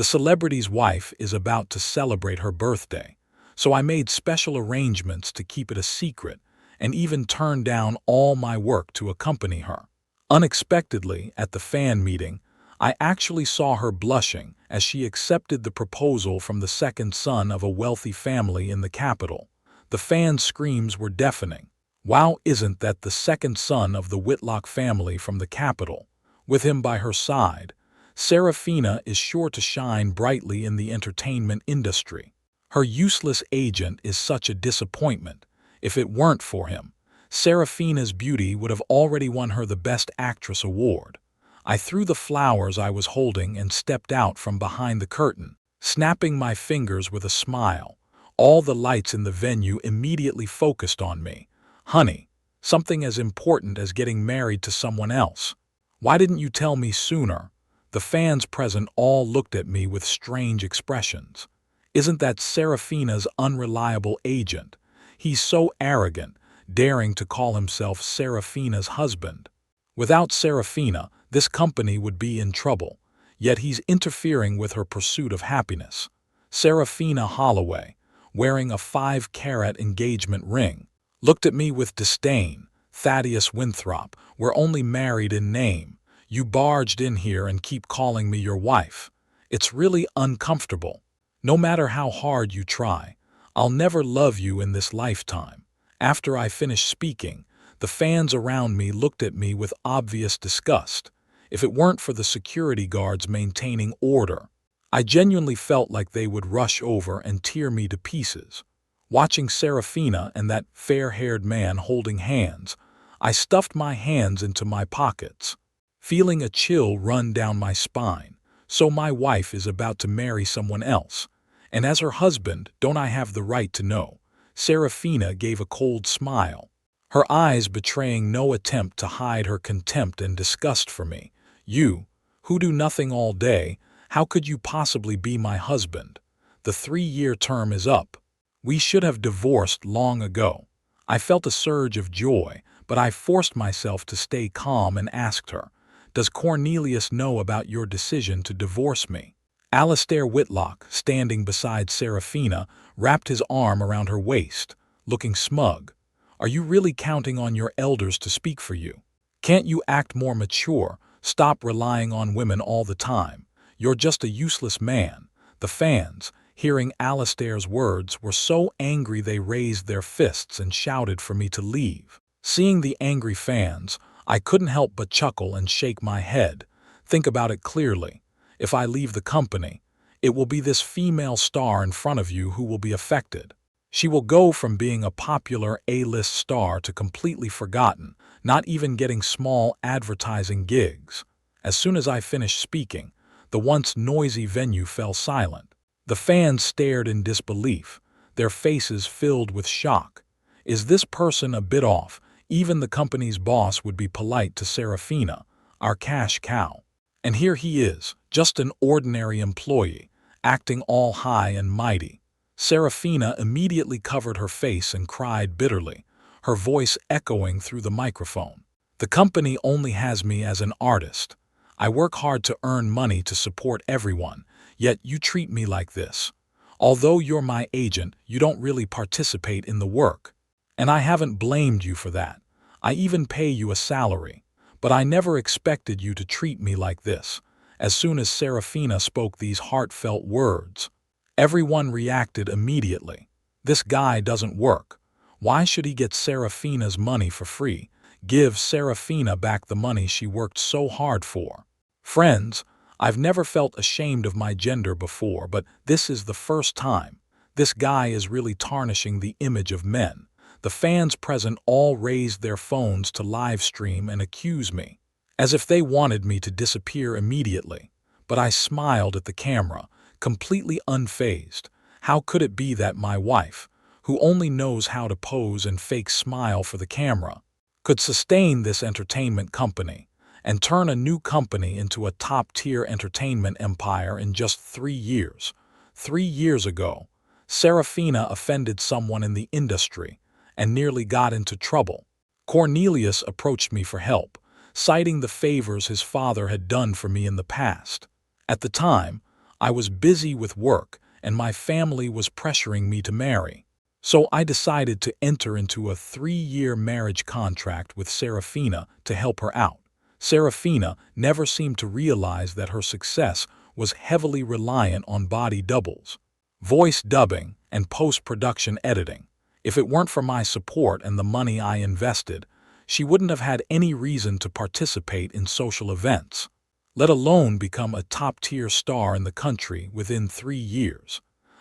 The celebrity's wife is about to celebrate her birthday, so I made special arrangements to keep it a secret and even turned down all my work to accompany her. Unexpectedly, at the fan meeting, I actually saw her blushing as she accepted the proposal from the second son of a wealthy family in the capital. The fans' screams were deafening. Wow, isn't that the second son of the Whitlock family from the capital? With him by her side, Serafina is sure to shine brightly in the entertainment industry. Her useless agent is such a disappointment. If it weren't for him, Serafina's beauty would have already won her the Best Actress award. I threw the flowers I was holding and stepped out from behind the curtain, snapping my fingers with a smile. All the lights in the venue immediately focused on me. Honey, something as important as getting married to someone else. Why didn't you tell me sooner? The fans present all looked at me with strange expressions. Isn't that Serafina's unreliable agent? He's so arrogant, daring to call himself Serafina's husband. Without Serafina, this company would be in trouble, yet he's interfering with her pursuit of happiness. Serafina Holloway, wearing a 5-carat engagement ring, looked at me with disdain. Thaddeus Winthrop, we're only married in name. You barged in here and keep calling me your wife. It's really uncomfortable. No matter how hard you try, I'll never love you in this lifetime. After I finished speaking, the fans around me looked at me with obvious disgust. If it weren't for the security guards maintaining order, I genuinely felt like they would rush over and tear me to pieces. Watching Serafina and that fair-haired man holding hands, I stuffed my hands into my pockets, feeling a chill run down my spine. So my wife is about to marry someone else, and as her husband, don't I have the right to know? Serafina gave a cold smile, her eyes betraying no attempt to hide her contempt and disgust for me. You, who do nothing all day, how could you possibly be my husband? The 3-year term is up. We should have divorced long ago. I felt a surge of joy, but I forced myself to stay calm and asked her, does Cornelius know about your decision to divorce me? Alastair Whitlock, standing beside Serafina, wrapped his arm around her waist, looking smug. Are you really counting on your elders to speak for you? Can't you act more mature? Stop relying on women all the time. You're just a useless man. The fans, hearing Alastair's words, were so angry they raised their fists and shouted for me to leave. Seeing the angry fans, I couldn't help but chuckle and shake my head. Think about it clearly. If I leave the company, it will be this female star in front of you who will be affected. She will go from being a popular A-list star to completely forgotten, not even getting small advertising gigs. As soon as I finished speaking, the once noisy venue fell silent. The fans stared in disbelief, their faces filled with shock. Is this person a bit off? Even the company's boss would be polite to Serafina, our cash cow. And here he is, just an ordinary employee, acting all high and mighty. Serafina immediately covered her face and cried bitterly, her voice echoing through the microphone. The company only has me as an artist. I work hard to earn money to support everyone, yet you treat me like this. Although you're my agent, you don't really participate in the work. And I haven't blamed you for that. I even pay you a salary. But I never expected you to treat me like this. As soon as Serafina spoke these heartfelt words, everyone reacted immediately. This guy doesn't work. Why should he get Serafina's money for free? Give Serafina back the money she worked so hard for. Friends, I've never felt ashamed of my gender before, but this is the first time. This guy is really tarnishing the image of men. The fans present all raised their phones to live stream and accuse me, as if they wanted me to disappear immediately. But I smiled at the camera, completely unfazed. How could it be that my wife, who only knows how to pose and fake smile for the camera, could sustain this entertainment company and turn a new company into a top-tier entertainment empire in just 3 years? 3 years ago, Serafina offended someone in the industry and nearly got into trouble. Cornelius approached me for help, citing the favors his father had done for me in the past. At the time, I was busy with work, and my family was pressuring me to marry. So I decided to enter into a 3-year marriage contract with Serafina to help her out. Serafina never seemed to realize that her success was heavily reliant on body doubles, voice dubbing, and post-production editing. If it weren't for my support and the money I invested, she wouldn't have had any reason to participate in social events, let alone become a top-tier star in the country within 3 years.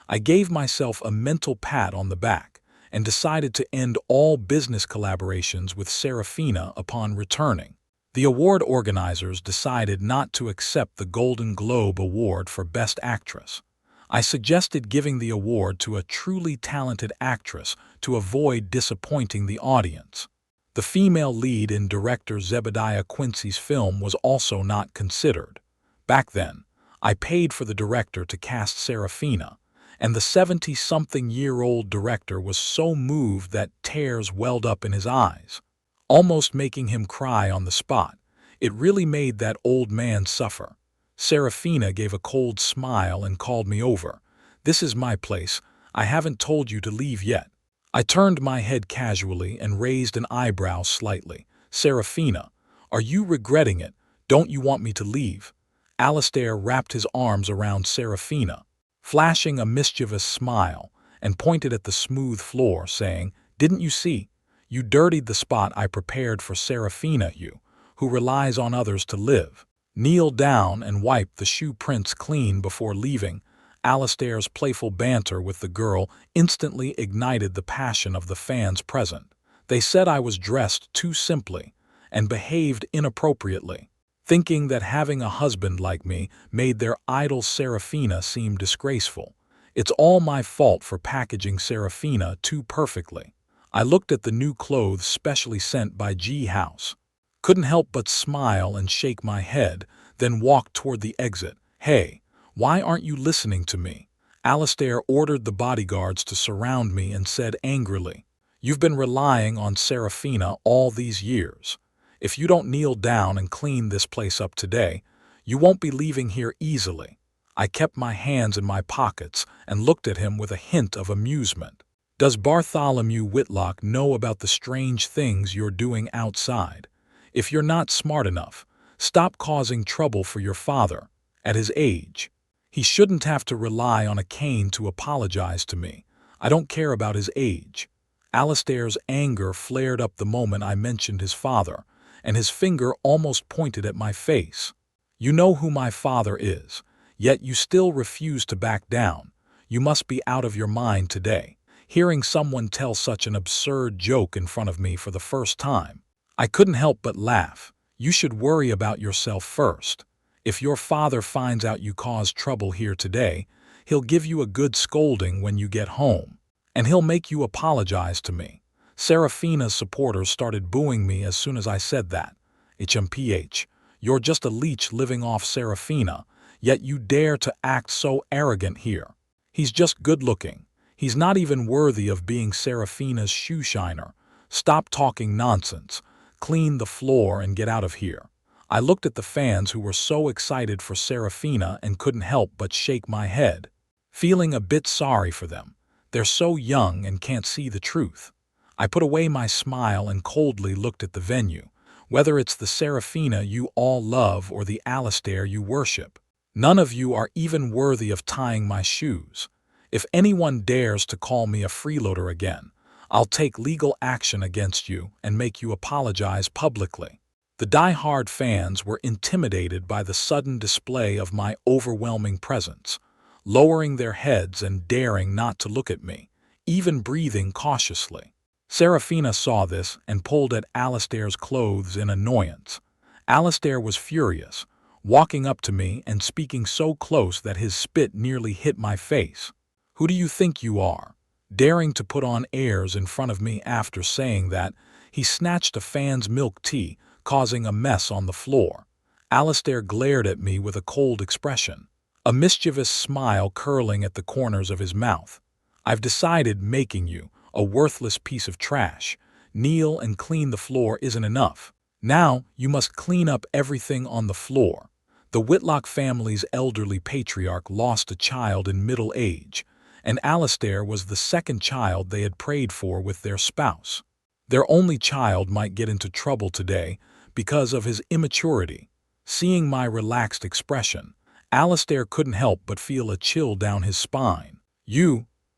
I gave myself a mental pat on the back and decided to end all business collaborations with Serafina upon returning. The award organizers decided not to accept the Golden Globe Award for Best Actress. I suggested giving the award to a truly talented actress to avoid disappointing the audience. The female lead in director Zebediah Quincy's film was also not considered. Back then, I paid for the director to cast Serafina, and the 70-something-year-old director was so moved that tears welled up in his eyes, almost making him cry on the spot. It really made that old man suffer. Serafina gave a cold smile and called me over. "This is my place. I haven't told you to leave yet." I turned my head casually and raised an eyebrow slightly. "Serafina, are you regretting it? Don't you want me to leave?" Alistair wrapped his arms around Serafina, flashing a mischievous smile, and pointed at the smooth floor, saying, "Didn't you see? You dirtied the spot I prepared for Serafina, you, who relies on others to live. Kneel down and wipe the shoe prints clean before leaving." Alistair's playful banter with the girl instantly ignited the passion of the fans present. They said I was dressed too simply and behaved inappropriately, thinking that having a husband like me made their idol Serafina seem disgraceful. It's all my fault for packaging Serafina too perfectly. I looked at the new clothes specially sent by G House, couldn't help but smile and shake my head, then walked toward the exit. "Hey, why aren't you listening to me?" Alistair ordered the bodyguards to surround me and said angrily, "You've been relying on Serafina all these years. If you don't kneel down and clean this place up today, you won't be leaving here easily." I kept my hands in my pockets and looked at him with a hint of amusement. "Does Bartholomew Whitlock know about the strange things you're doing outside? If you're not smart enough, stop causing trouble for your father. At his age, he shouldn't have to rely on a cane to apologize to me. I don't care about his age." Alistair's anger flared up the moment I mentioned his father, and his finger almost pointed at my face. "You know who my father is, yet you still refuse to back down. You must be out of your mind today." Hearing someone tell such an absurd joke in front of me for the first time, I couldn't help but laugh. "You should worry about yourself first. If your father finds out you caused trouble here today, he'll give you a good scolding when you get home, and he'll make you apologize to me." Serafina's supporters started booing me as soon as I said that. "HMPH, you're just a leech living off Serafina, yet you dare to act so arrogant here. He's just good-looking. He's not even worthy of being Serafina's shoe shiner. Stop talking nonsense. Clean the floor and get out of here." I looked at the fans who were so excited for Serafina and couldn't help but shake my head, feeling a bit sorry for them. They're so young and can't see the truth. I put away my smile and coldly looked at the venue. "Whether it's the Serafina you all love or the Alistair you worship, none of you are even worthy of tying my shoes. If anyone dares to call me a freeloader again, I'll take legal action against you and make you apologize publicly." The die-hard fans were intimidated by the sudden display of my overwhelming presence, lowering their heads and daring not to look at me, even breathing cautiously. Serafina saw this and pulled at Alistair's clothes in annoyance. Alistair was furious, walking up to me and speaking so close that his spit nearly hit my face. "Who do you think you are, daring to put on airs in front of me?" After saying that, he snatched a fan's milk tea, causing a mess on the floor. Alistair glared at me with a cold expression, a mischievous smile curling at the corners of his mouth. "I've decided making you a worthless piece of trash. Kneel and clean the floor isn't enough. Now you must clean up everything on the floor. The Whitlock family's elderly patriarch lost a child in middle age, and Alastair was the second child they had prayed for with their spouse. Their only child might get into trouble today because of his immaturity. Seeing my relaxed expression, Alastair couldn't help but feel a chill down his spine.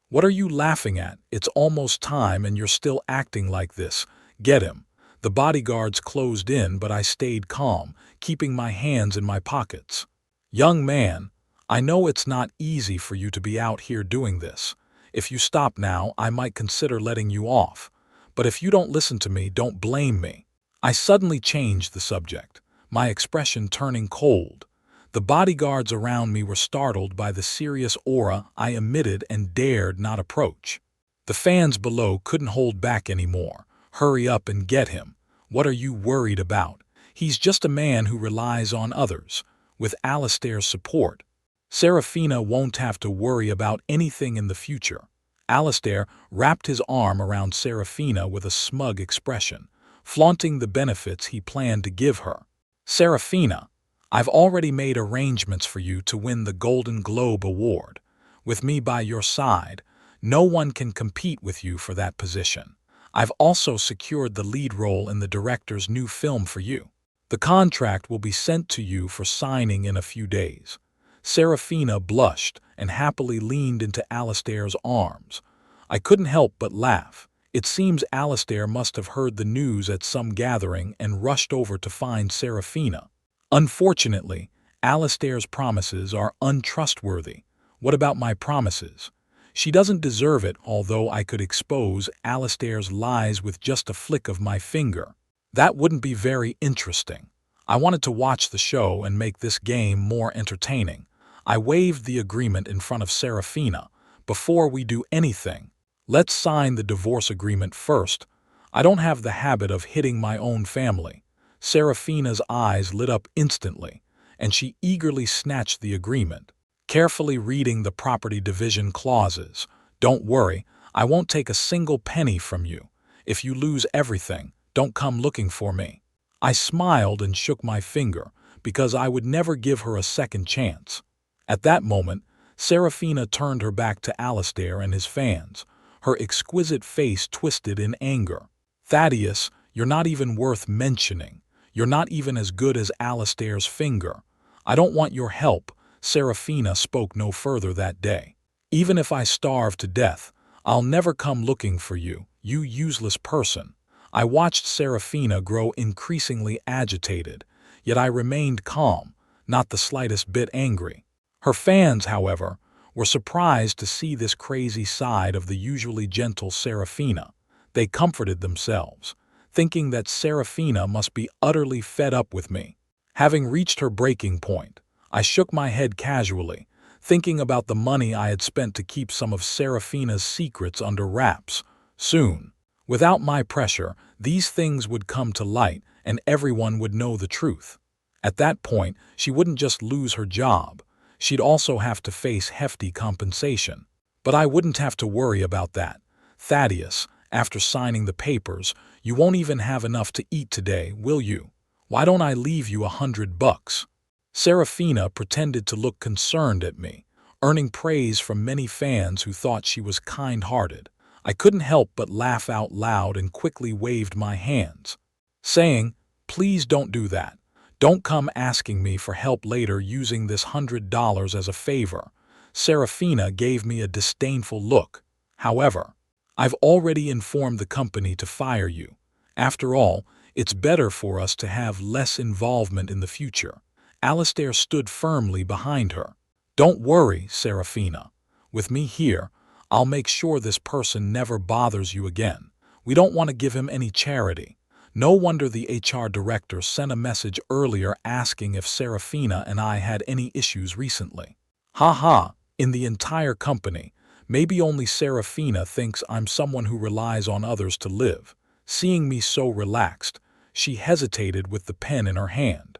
What are you laughing at? It's almost time and you're still acting like this. Get him. The bodyguards closed in, but I stayed calm, keeping my hands in my pockets. Young man, I know it's not easy for you to be out here doing this. If you stop now, I might consider letting you off. But if you don't listen to me, don't blame me. I suddenly changed the subject, my expression turning cold. The bodyguards around me were startled by the serious aura I emitted and dared not approach. The fans below couldn't hold back anymore. Hurry up and get him. What are you worried about? He's just a man who relies on others. With Alastair's support, Serafina won't have to worry about anything in the future. Alastair wrapped his arm around Serafina with a smug expression, flaunting the benefits he planned to give her. Serafina, I've already made arrangements for you to win the Golden Globe Award. With me by your side, no one can compete with you for that position. I've also secured the lead role in the director's new film for you. The contract will be sent to you for signing in a few days. Serafina blushed and happily leaned into Alastair's arms. I couldn't help but laugh. It seems Alastair must have heard the news at some gathering and rushed over to find Serafina. Unfortunately, Alastair's promises are untrustworthy. What about my promises? She doesn't deserve it, although I could expose Alastair's lies with just a flick of my finger. That wouldn't be very interesting. I wanted to watch the show and make this game more entertaining. I waved the agreement in front of Serafina. Before we do anything, let's sign the divorce agreement first. I don't have the habit of hitting my own family. Serafina's eyes lit up instantly, and she eagerly snatched the agreement, carefully reading the property division clauses. Don't worry, I won't take a single penny from you. If you lose everything, don't come looking for me. I smiled and shook my finger, because I would never give her a second chance. At that moment, Serafina turned her back to Alastair and his fans, her exquisite face twisted in anger. Thaddeus, you're not even worth mentioning. You're not even as good as Alastair's finger. I don't want your help. Serafina spoke no further that day. Even if I starve to death, I'll never come looking for you, you useless person. I watched Serafina grow increasingly agitated, yet I remained calm, not the slightest bit angry. Her fans, however, were surprised to see this crazy side of the usually gentle Serafina. They comforted themselves, thinking that Serafina must be utterly fed up with me. Having reached her breaking point, I shook my head casually, thinking about the money I had spent to keep some of Serafina's secrets under wraps. Soon, without my pressure, these things would come to light and everyone would know the truth. At that point, she wouldn't just lose her job. She'd also have to face hefty compensation. But I wouldn't have to worry about that. Thaddeus, after signing the papers, you won't even have enough to eat today, will you? Why don't I leave you $100? Serafina pretended to look concerned at me, earning praise from many fans who thought she was kind-hearted. I couldn't help but laugh out loud and quickly waved my hands, saying, "Please don't do that. Don't come asking me for help later using this $100 as a favor." Serafina gave me a disdainful look. However, I've already informed the company to fire you. After all, it's better for us to have less involvement in the future. Alastair stood firmly behind her. Don't worry, Serafina. With me here, I'll make sure this person never bothers you again. We don't want to give him any charity. No wonder the HR director sent a message earlier asking if Serafina and I had any issues recently. Ha ha, in the entire company, maybe only Serafina thinks I'm someone who relies on others to live. Seeing me so relaxed, she hesitated with the pen in her hand.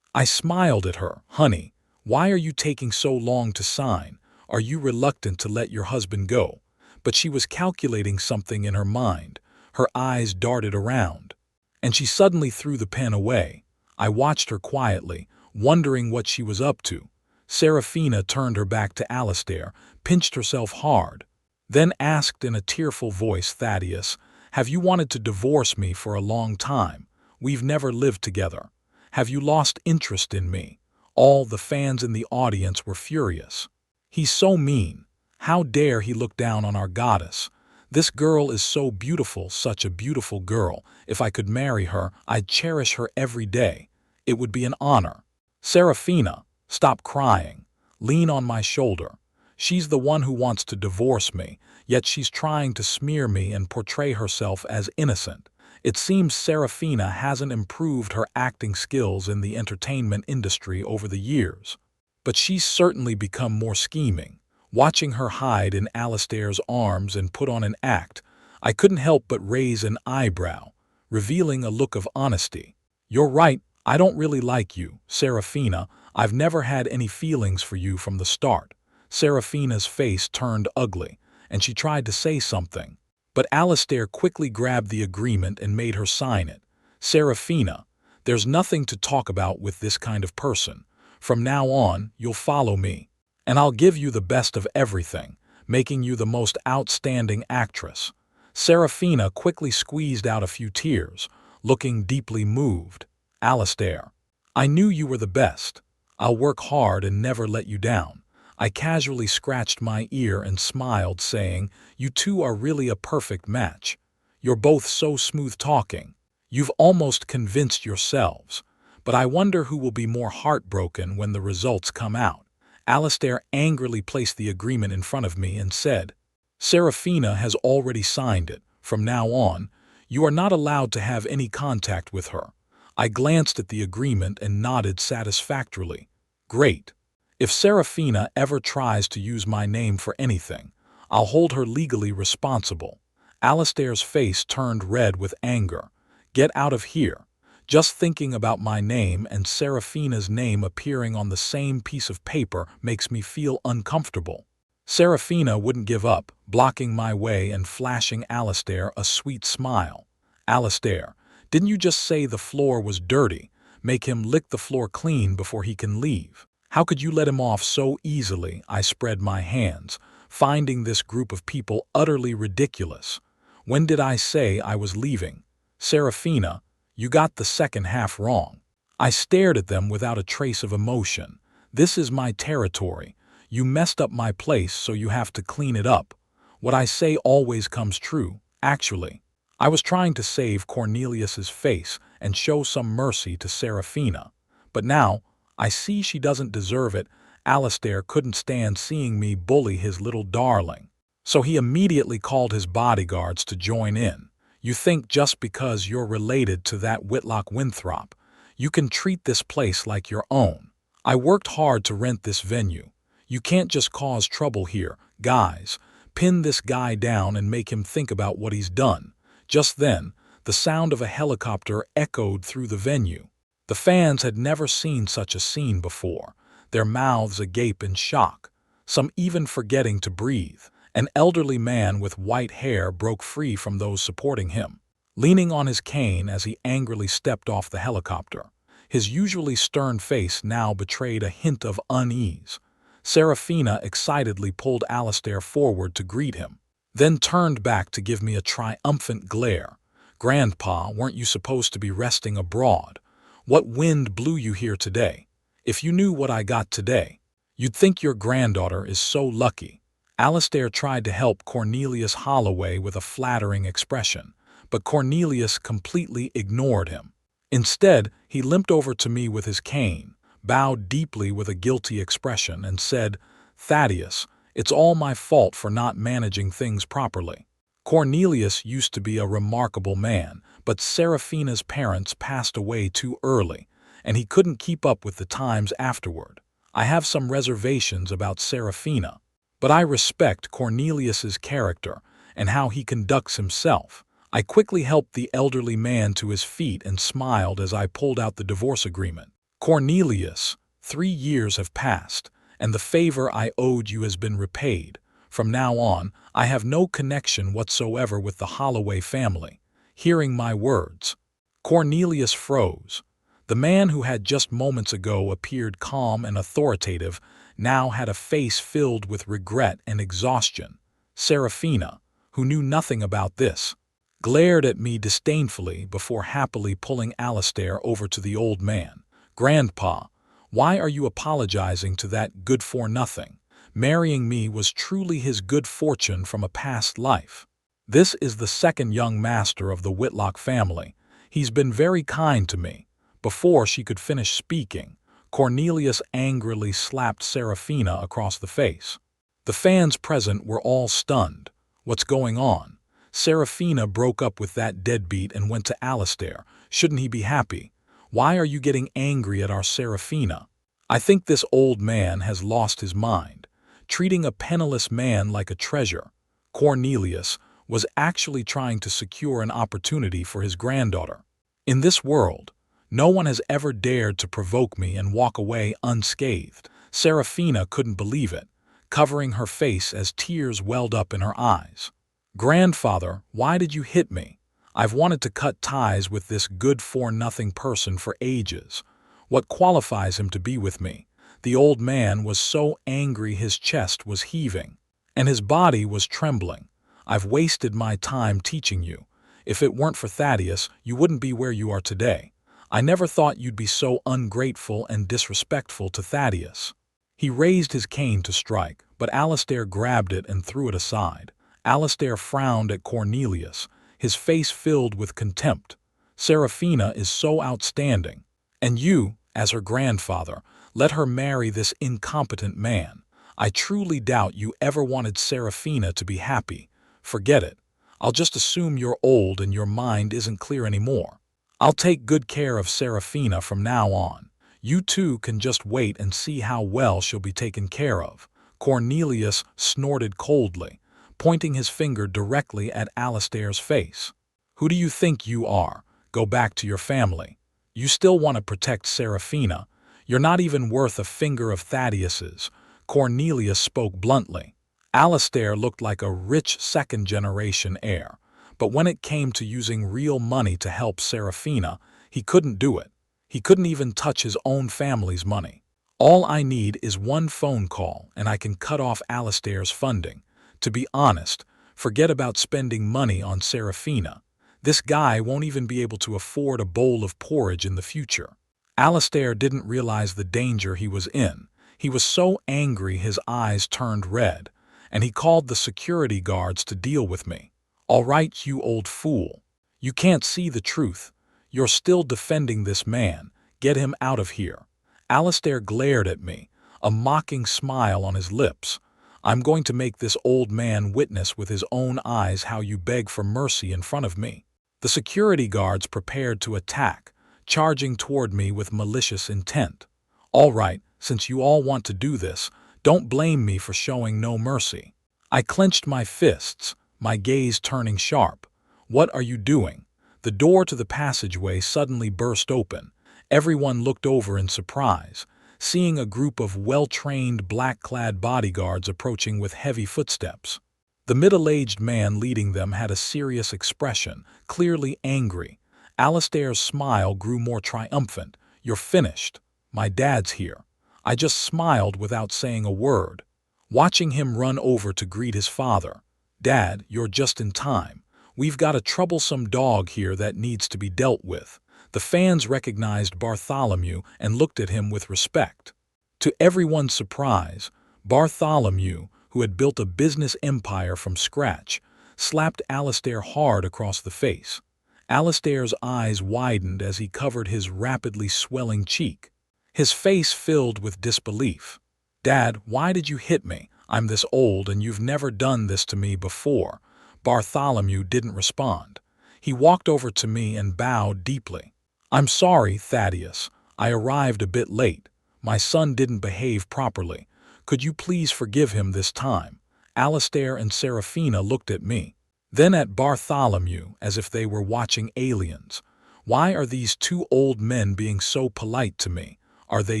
I smiled at her. Honey, why are you taking so long to sign? Are you reluctant to let your husband go? But she was calculating something in her mind. Her eyes darted around, and she suddenly threw the pen away. I watched her quietly, wondering what she was up to. Serafina turned her back to Alistair, pinched herself hard, then asked in a tearful voice, "Thaddeus, have you wanted to divorce me for a long time? We've never lived together. Have you lost interest in me?" All the fans in the audience were furious. "He's so mean. How dare he look down on our goddess? This girl is so beautiful, such a beautiful girl. If I could marry her, I'd cherish her every day. It would be an honor." "Serafina, stop crying. Lean on my shoulder. She's the one who wants to divorce me, yet she's trying to smear me and portray herself as innocent." It seems Serafina hasn't improved her acting skills in the entertainment industry over the years. But she's certainly become more scheming. Watching her hide in Alistair's arms and put on an act, I couldn't help but raise an eyebrow, revealing a look of honesty. "You're right, I don't really like you, Serafina. I've never had any feelings for you from the start." Serafina's face turned ugly, and she tried to say something. But Alistair quickly grabbed the agreement and made her sign it. "Serafina, there's nothing to talk about with this kind of person. From now on, you'll follow me. And I'll give you the best of everything, making you the most outstanding actress." Serafina quickly squeezed out a few tears, looking deeply moved. "Alistair, I knew you were the best. I'll work hard and never let you down." I casually scratched my ear and smiled, saying, "You two are really a perfect match. You're both so smooth-talking. You've almost convinced yourselves. But I wonder who will be more heartbroken when the results come out." Alistair angrily placed the agreement in front of me and said, "Serafina has already signed it. From now on, you are not allowed to have any contact with her." I glanced at the agreement and nodded satisfactorily. "Great. If Serafina ever tries to use my name for anything, I'll hold her legally responsible." Alistair's face turned red with anger. "Get out of here. Just thinking about my name and Serafina's name appearing on the same piece of paper makes me feel uncomfortable." Serafina wouldn't give up, blocking my way and flashing Alistair a sweet smile. "Alistair, didn't you just say the floor was dirty? Make him lick the floor clean before he can leave. How could you let him off so easily?" I spread my hands, finding this group of people utterly ridiculous. "When did I say I was leaving? Serafina, you got the second half wrong." I stared at them without a trace of emotion. "This is my territory. You messed up my place, so you have to clean it up. What I say always comes true, actually." I was trying to save Cornelius's face and show some mercy to Serafina. But now, I see she doesn't deserve it. Alistair couldn't stand seeing me bully his little darling. So he immediately called his bodyguards to join in. "You think just because you're related to that Whitlock Winthrop, you can treat this place like your own? I worked hard to rent this venue. You can't just cause trouble here. Guys, pin this guy down and make him think about what he's done." Just then, the sound of a helicopter echoed through the venue. The fans had never seen such a scene before, their mouths agape in shock, some even forgetting to breathe. An elderly man with white hair broke free from those supporting him, leaning on his cane as he angrily stepped off the helicopter. His usually stern face now betrayed a hint of unease. Serafina excitedly pulled Alistair forward to greet him, then turned back to give me a triumphant glare. "Grandpa, weren't you supposed to be resting abroad? What wind blew you here today? If you knew what I got today, you'd think your granddaughter is so lucky." Alistair tried to help Cornelius Holloway with a flattering expression, but Cornelius completely ignored him. Instead, he limped over to me with his cane, bowed deeply with a guilty expression, and said, "Thaddeus, it's all my fault for not managing things properly. Cornelius used to be a remarkable man, but Serafina's parents passed away too early, and he couldn't keep up with the times afterward. I have some reservations about Serafina, but I respect Cornelius's character and how he conducts himself." I quickly helped the elderly man to his feet and smiled as I pulled out the divorce agreement. "Cornelius, 3 years have passed, and the favor I owed you has been repaid. From now on, I have no connection whatsoever with the Holloway family." Hearing my words, Cornelius froze. The man who had just moments ago appeared calm and authoritative now had a face filled with regret and exhaustion. Serafina, who knew nothing about this, glared at me disdainfully before happily pulling Alistair over to the old man. "Grandpa, why are you apologizing to that good-for-nothing? Marrying me was truly his good fortune from a past life. This is the second young master of the Whitlock family. He's been very kind to me." Before she could finish speaking, Cornelius angrily slapped Serafina across the face. The fans present were all stunned. "What's going on?" Serafina broke up with that deadbeat and went to Alistair. "Shouldn't he be happy? Why are you getting angry at our Serafina? I think this old man has lost his mind, treating a penniless man like a treasure." Cornelius was actually trying to secure an opportunity for his granddaughter. "In this world, no one has ever dared to provoke me and walk away unscathed." Serafina couldn't believe it, covering her face as tears welled up in her eyes. "Grandfather, why did you hit me? I've wanted to cut ties with this good-for-nothing person for ages. What qualifies him to be with me?" The old man was so angry his chest was heaving, and his body was trembling. "I've wasted my time teaching you. If it weren't for Thaddeus, you wouldn't be where you are today. I never thought you'd be so ungrateful and disrespectful to Thaddeus." He raised his cane to strike, but Alistair grabbed it and threw it aside. Alistair frowned at Cornelius, his face filled with contempt. "Serafina is so outstanding. And you, as her grandfather, let her marry this incompetent man. I truly doubt you ever wanted Serafina to be happy. Forget it. I'll just assume you're old and your mind isn't clear anymore. I'll take good care of Serafina from now on. You two can just wait and see how well she'll be taken care of." Cornelius snorted coldly, pointing his finger directly at Alistair's face. "Who do you think you are? Go back to your family. You still want to protect Serafina? You're not even worth a finger of Thaddeus's." Cornelius spoke bluntly. Alistair looked like a rich second-generation heir, but when it came to using real money to help Serafina, he couldn't do it. He couldn't even touch his own family's money. "All I need is one phone call and I can cut off Alistair's funding. To be honest, forget about spending money on Serafina. This guy won't even be able to afford a bowl of porridge in the future." Alistair didn't realize the danger he was in. He was so angry his eyes turned red, and he called the security guards to deal with me. "All right, you old fool. You can't see the truth. You're still defending this man. Get him out of here." Alistair glared at me, a mocking smile on his lips. "I'm going to make this old man witness with his own eyes how you beg for mercy in front of me." The security guards prepared to attack, charging toward me with malicious intent. "All right, since you all want to do this, don't blame me for showing no mercy." I clenched my fists, my gaze turning sharp. "What are you doing?" The door to the passageway suddenly burst open. Everyone looked over in surprise, seeing a group of well-trained black-clad bodyguards approaching with heavy footsteps. The middle-aged man leading them had a serious expression, clearly angry. Alistair's smile grew more triumphant. "You're finished. My dad's here." I just smiled without saying a word, watching him run over to greet his father. "Dad, you're just in time. We've got a troublesome dog here that needs to be dealt with." The fans recognized Bartholomew and looked at him with respect. To everyone's surprise, Bartholomew, who had built a business empire from scratch, slapped Alistair hard across the face. Alistair's eyes widened as he covered his rapidly swelling cheek. His face filled with disbelief. "Dad, why did you hit me? I'm this old and you've never done this to me before." Bartholomew didn't respond. He walked over to me and bowed deeply. "I'm sorry, Thaddeus. I arrived a bit late. My son didn't behave properly. Could you please forgive him this time?" Alistair and Serafina looked at me, then at Bartholomew as if they were watching aliens. Why are these two old men being so polite to me? Are they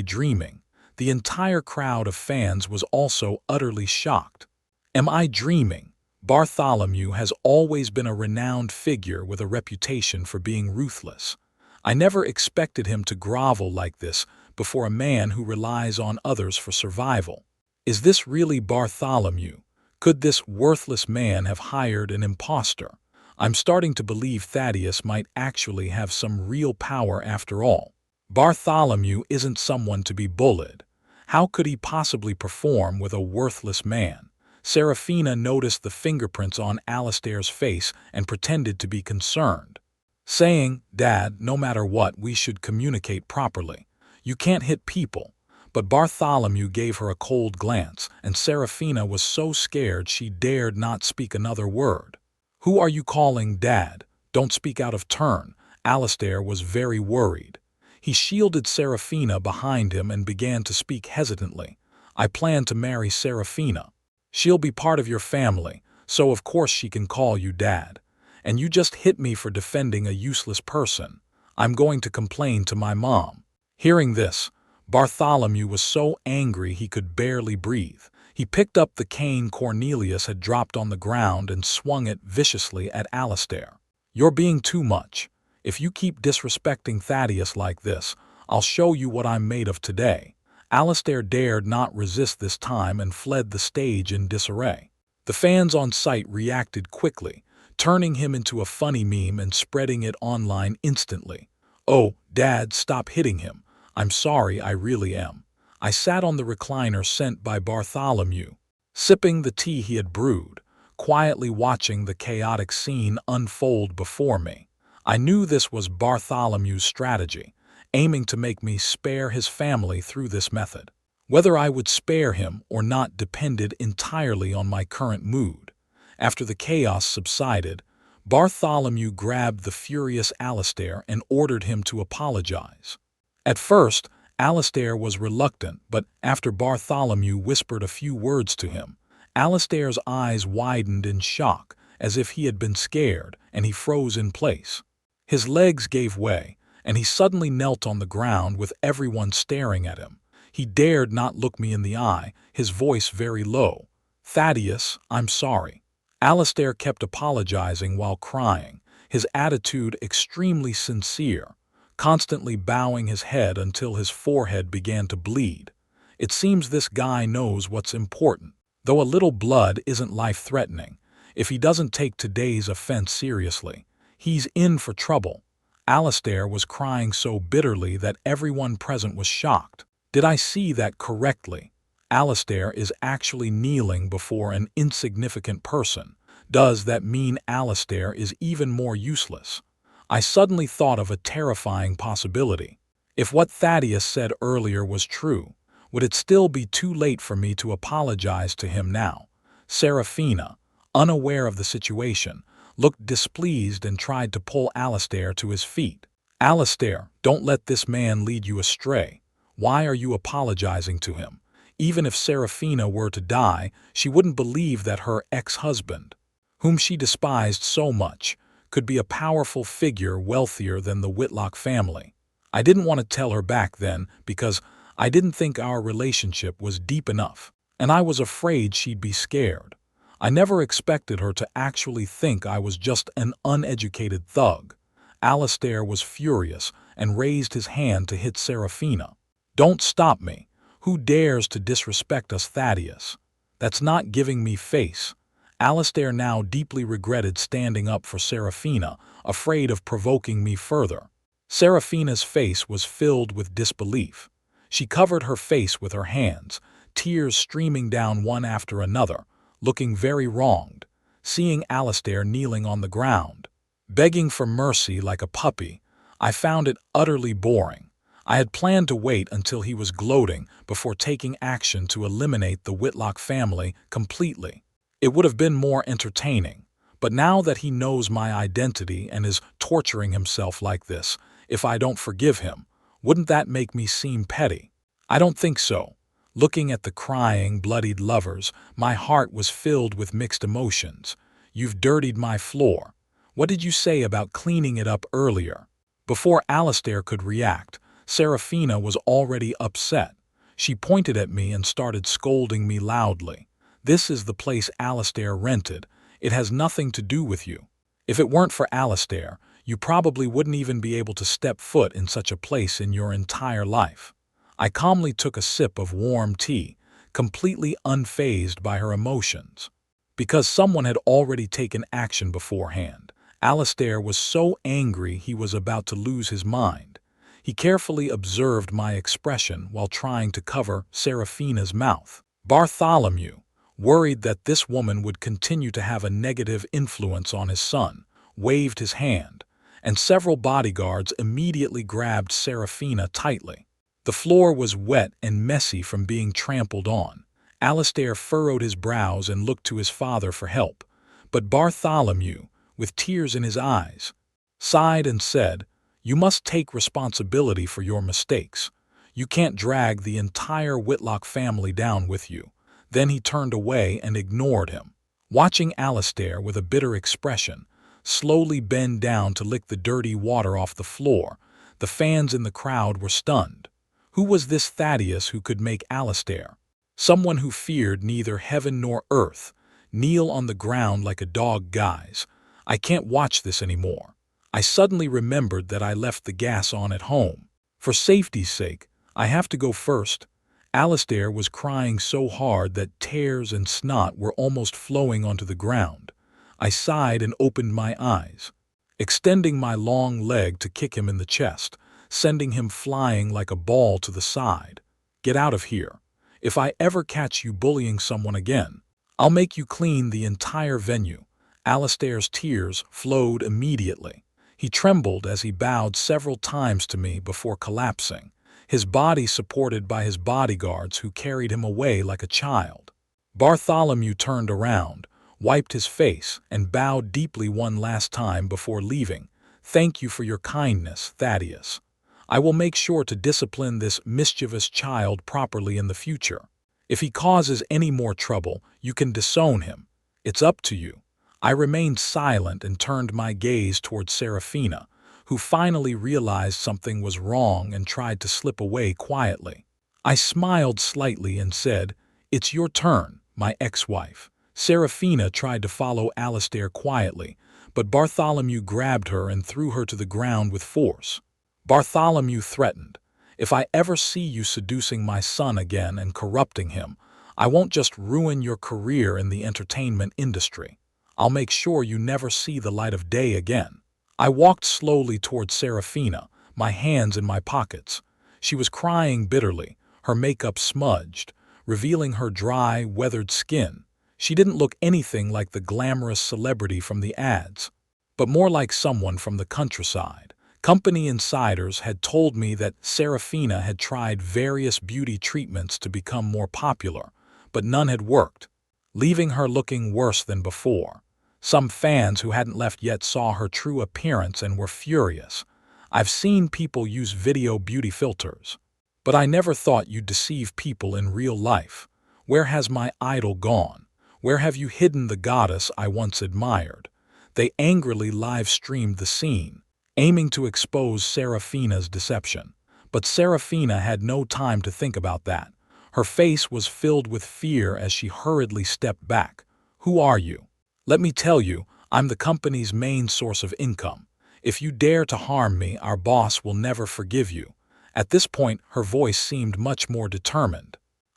dreaming? The entire crowd of fans was also utterly shocked. Am I dreaming? Bartholomew has always been a renowned figure with a reputation for being ruthless. I never expected him to grovel like this before a man who relies on others for survival. Is this really Bartholomew? Could this worthless man have hired an impostor? I'm starting to believe Thaddeus might actually have some real power after all. Bartholomew isn't someone to be bullied. How could he possibly perform with a worthless man? Serafina noticed the fingerprints on Alistair's face and pretended to be concerned, saying, "Dad, no matter what, we should communicate properly. You can't hit people." But Bartholomew gave her a cold glance, and Serafina was so scared she dared not speak another word. "Who are you calling Dad? Don't speak out of turn." Alistair was very worried. He shielded Serafina behind him and began to speak hesitantly. "I plan to marry Serafina. She'll be part of your family, so of course she can call you Dad. And you just hit me for defending a useless person. I'm going to complain to my mom." Hearing this, Bartholomew was so angry he could barely breathe. He picked up the cane Cornelius had dropped on the ground and swung it viciously at Alistair. "You're being too much. If you keep disrespecting Thaddeus like this, I'll show you what I'm made of today." Alistair dared not resist this time and fled the stage in disarray. The fans on site reacted quickly, turning him into a funny meme and spreading it online instantly. "Oh, Dad, stop hitting him. I'm sorry, I really am." I sat on the recliner sent by Bartholomew, sipping the tea he had brewed, quietly watching the chaotic scene unfold before me. I knew this was Bartholomew's strategy, aiming to make me spare his family through this method. Whether I would spare him or not depended entirely on my current mood. After the chaos subsided, Bartholomew grabbed the furious Alistair and ordered him to apologize. At first, Alistair was reluctant, but after Bartholomew whispered a few words to him, Alistair's eyes widened in shock, as if he had been scared, and he froze in place. His legs gave way, and he suddenly knelt on the ground with everyone staring at him. He dared not look me in the eye, his voice very low. "Thaddeus, I'm sorry." Alistair kept apologizing while crying, his attitude extremely sincere, constantly bowing his head until his forehead began to bleed. It seems this guy knows what's important. Though a little blood isn't life-threatening, if he doesn't take today's offense seriously, he's in for trouble. Alistair was crying so bitterly that everyone present was shocked. Did I see that correctly? Alistair is actually kneeling before an insignificant person. Does that mean Alistair is even more useless? I suddenly thought of a terrifying possibility. If what Thaddeus said earlier was true, would it still be too late for me to apologize to him now? Serafina, unaware of the situation, looked displeased and tried to pull Alistair to his feet. "Alistair, don't let this man lead you astray. Why are you apologizing to him? Even if Serafina were to die, she wouldn't believe that her ex-husband, whom she despised so much, could be a powerful figure wealthier than the Whitlock family." I didn't want to tell her back then because I didn't think our relationship was deep enough, and I was afraid she'd be scared. I never expected her to actually think I was just an uneducated thug. Alistair was furious and raised his hand to hit Serafina. "Don't stop me. Who dares to disrespect us, Thaddeus? That's not giving me face." Alistair now deeply regretted standing up for Serafina, afraid of provoking me further. Serafina's face was filled with disbelief. She covered her face with her hands, tears streaming down one after another, looking very wronged, seeing Alistair kneeling on the ground, begging for mercy like a puppy. I found it utterly boring. I had planned to wait until he was gloating before taking action to eliminate the Whitlock family completely. It would have been more entertaining. But now that he knows my identity and is torturing himself like this, if I don't forgive him, wouldn't that make me seem petty? I don't think so. Looking at the crying, bloodied lovers, my heart was filled with mixed emotions. "You've dirtied my floor. What did you say about cleaning it up earlier?" Before Alistair could react, Serafina was already upset. She pointed at me and started scolding me loudly. "This is the place Alistair rented. It has nothing to do with you. If it weren't for Alistair, You probably wouldn't even be able to step foot in such a place in your entire life." I calmly took a sip of warm tea, completely unfazed by her emotions. Because someone had already taken action beforehand, Alistair was so angry he was about to lose his mind. He carefully observed my expression while trying to cover Serafina's mouth. Bartholomew, worried that this woman would continue to have a negative influence on his son, waved his hand, and several bodyguards immediately grabbed Serafina tightly. The floor was wet and messy from being trampled on. Alistair furrowed his brows and looked to his father for help, but Bartholomew, with tears in his eyes, sighed and said, "You must take responsibility for your mistakes. You can't drag the entire Whitlock family down with you." Then he turned away and ignored him. Watching Alistair with a bitter expression slowly bend down to lick the dirty water off the floor, the fans in the crowd were stunned. Who was this Thaddeus who could make Alistair, someone who feared neither heaven nor earth, kneel on the ground like a dog? "Guys, I can't watch this anymore." I suddenly remembered that I left the gas on at home. "For safety's sake, I have to go first." Alistair was crying so hard that tears and snot were almost flowing onto the ground. I sighed and opened my eyes, extending my long leg to kick him in the chest, sending him flying like a ball to the side. "Get out of here. If I ever catch you bullying someone again, I'll make you clean the entire venue." Alistair's tears flowed immediately. He trembled as he bowed several times to me before collapsing, his body supported by his bodyguards who carried him away like a child. Bartholomew turned around, wiped his face, and bowed deeply one last time before leaving. "Thank you for your kindness, Thaddeus. I will make sure to discipline this mischievous child properly in the future. If he causes any more trouble, you can disown him. It's up to you." I remained silent and turned my gaze toward Serafina, who finally realized something was wrong and tried to slip away quietly. I smiled slightly and said, "It's your turn, my ex-wife." Serafina tried to follow Alistair quietly, but Bartholomew grabbed her and threw her to the ground with force. Bartholomew threatened, "If I ever see you seducing my son again and corrupting him, I won't just ruin your career in the entertainment industry. I'll make sure you never see the light of day again." I walked slowly toward Serafina, my hands in my pockets. She was crying bitterly, her makeup smudged, revealing her dry, weathered skin. She didn't look anything like the glamorous celebrity from the ads, but more like someone from the countryside. Company insiders had told me that Serafina had tried various beauty treatments to become more popular, but none had worked, leaving her looking worse than before. Some fans who hadn't left yet saw her true appearance and were furious. "I've seen people use video beauty filters, but I never thought you'd deceive people in real life. Where has my idol gone? Where have you hidden the goddess I once admired?" They angrily live-streamed the scene, aiming to expose Serafina's deception. But Serafina had no time to think about that. Her face was filled with fear as she hurriedly stepped back. "Who are you?" "Let me tell you, I'm the company's main source of income. If you dare to harm me, our boss will never forgive you." At this point, her voice seemed much more determined.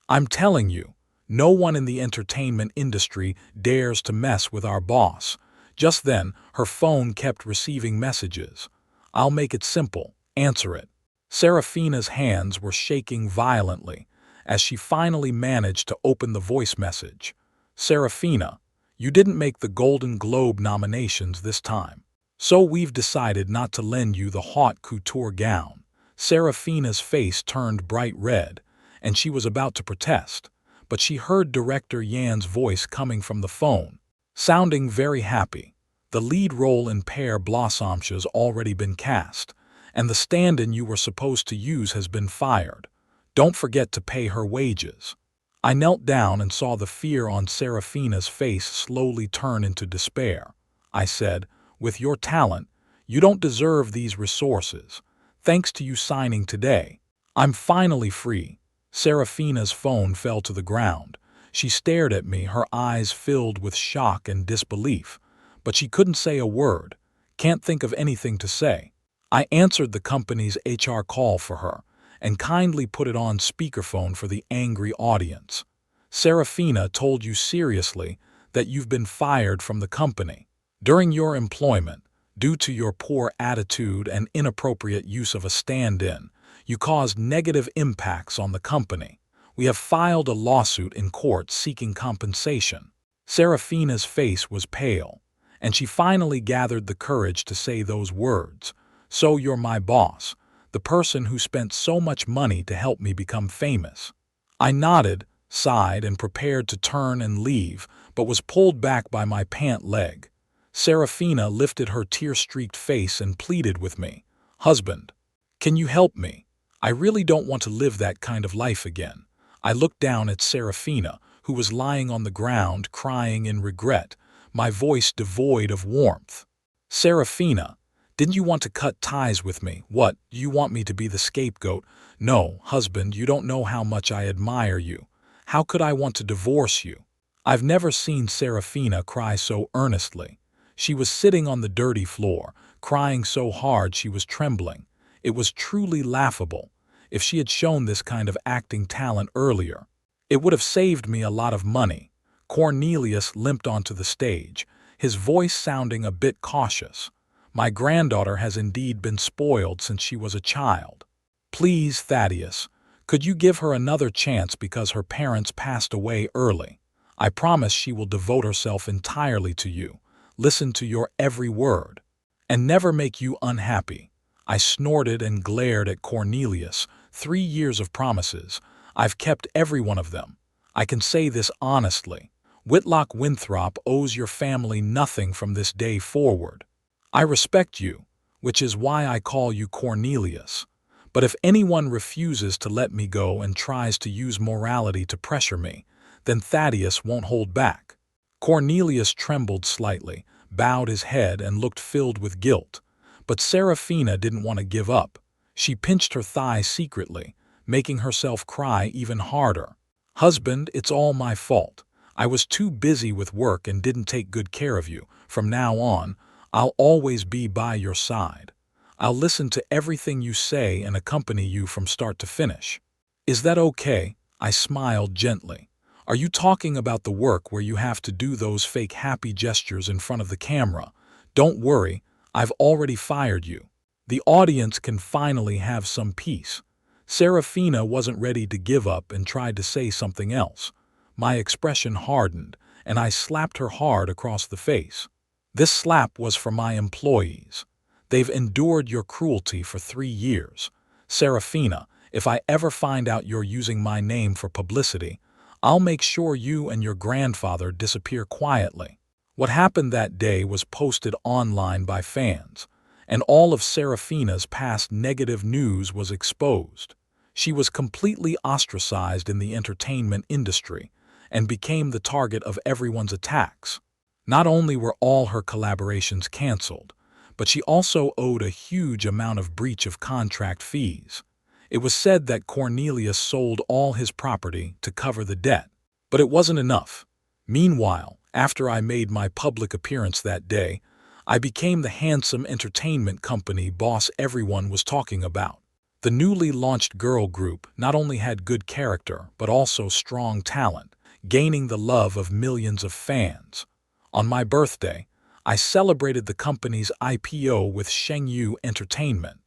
"I'm telling you, no one in the entertainment industry dares to mess with our boss." Just then, her phone kept receiving messages. "I'll make it simple. Answer it." Serafina's hands were shaking violently as she finally managed to open the voice message. "Serafina, you didn't make the Golden Globe nominations this time, so we've decided not to lend you the haute couture gown." Serafina's face turned bright red, and she was about to protest, but she heard Director Yan's voice coming from the phone, sounding very happy. "The lead role in Père Blossomche's already been cast, and the stand-in you were supposed to use has been fired. Don't forget to pay her wages." I knelt down and saw the fear on Serafina's face slowly turn into despair. I said, "With your talent, you don't deserve these resources. Thanks to you signing today, I'm finally free." Serafina's phone fell to the ground. She stared at me, her eyes filled with shock and disbelief, but she couldn't say a word. Can't think of anything to say. I answered the company's HR call for her and kindly put it on speakerphone for the angry audience. Serafina told you seriously that you've been fired from the company. During your employment, due to your poor attitude and inappropriate use of a stand-in, you caused negative impacts on the company. We have filed a lawsuit in court seeking compensation. Serafina's face was pale, and she finally gathered the courage to say those words. So you're my boss, the person who spent so much money to help me become famous. I nodded, sighed, and prepared to turn and leave, but was pulled back by my pant leg. Serafina lifted her tear-streaked face and pleaded with me. Husband, can you help me? I really don't want to live that kind of life again. I looked down at Serafina, who was lying on the ground, crying in regret, my voice devoid of warmth. Serafina, didn't you want to cut ties with me? What, do you want me to be the scapegoat? No, husband, you don't know how much I admire you. How could I want to divorce you? I've never seen Serafina cry so earnestly. She was sitting on the dirty floor, crying so hard she was trembling. It was truly laughable. If she had shown this kind of acting talent earlier, it would have saved me a lot of money. Cornelius limped onto the stage, his voice sounding a bit cautious. My granddaughter has indeed been spoiled since she was a child. Please, Thaddeus, could you give her another chance because her parents passed away early? I promise she will devote herself entirely to you, listen to your every word, and never make you unhappy. I snorted and glared at Cornelius. 3 years of promises. I've kept every one of them. I can say this honestly. Whitlock Winthrop owes your family nothing from this day forward. I respect you, which is why I call you Cornelius. But if anyone refuses to let me go and tries to use morality to pressure me, then Thaddeus won't hold back. Cornelius trembled slightly, bowed his head, and looked filled with guilt. But Serafina didn't want to give up. She pinched her thigh secretly, making herself cry even harder. Husband, it's all my fault. I was too busy with work and didn't take good care of you. From now on, I'll always be by your side. I'll listen to everything you say and accompany you from start to finish. Is that okay? I smiled gently. Are you talking about the work where you have to do those fake happy gestures in front of the camera? Don't worry, I've already fired you. The audience can finally have some peace. Serafina wasn't ready to give up and tried to say something else. My expression hardened, and I slapped her hard across the face. This slap was for my employees. They've endured your cruelty for 3 years. Serafina, if I ever find out you're using my name for publicity, I'll make sure you and your grandfather disappear quietly. What happened that day was posted online by fans, and all of Serafina's past negative news was exposed. She was completely ostracized in the entertainment industry and became the target of everyone's attacks. Not only were all her collaborations canceled, but she also owed a huge amount of breach of contract fees. It was said that Cornelius sold all his property to cover the debt, but it wasn't enough. Meanwhile, after I made my public appearance that day, I became the handsome entertainment company boss everyone was talking about. The newly launched girl group not only had good character but also strong talent, gaining the love of millions of fans. On my birthday, I celebrated the company's IPO with Shengyu Entertainment.